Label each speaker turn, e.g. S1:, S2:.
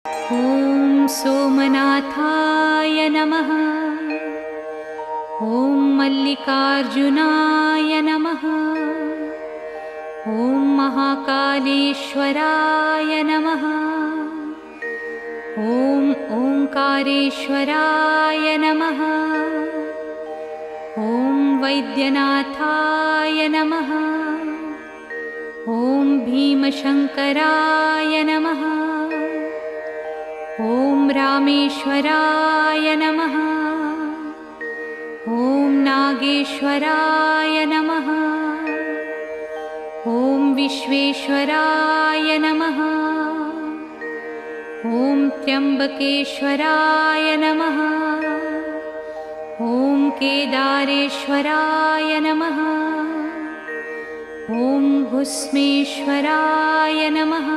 S1: ॐ सोमनाथाय नमः। ॐ मल्लिकार्जुनाय नमः। ॐ महाकालेश्वराय नमः। ॐ ओंकारेश्वराय नमः। ॐ वैद्यनाथाय नमः। ॐ भीमशङ्कराय नमः। ॐ रामेश्वराय नमः। ॐ नागेश्वराय नमः। ॐ विश्वेश्वराय नमः। ॐ त्र्यम्बकेश्वराय नमः। ॐ केदारेश्वराय नमः। ॐ भुस्मेश्वराय नमः।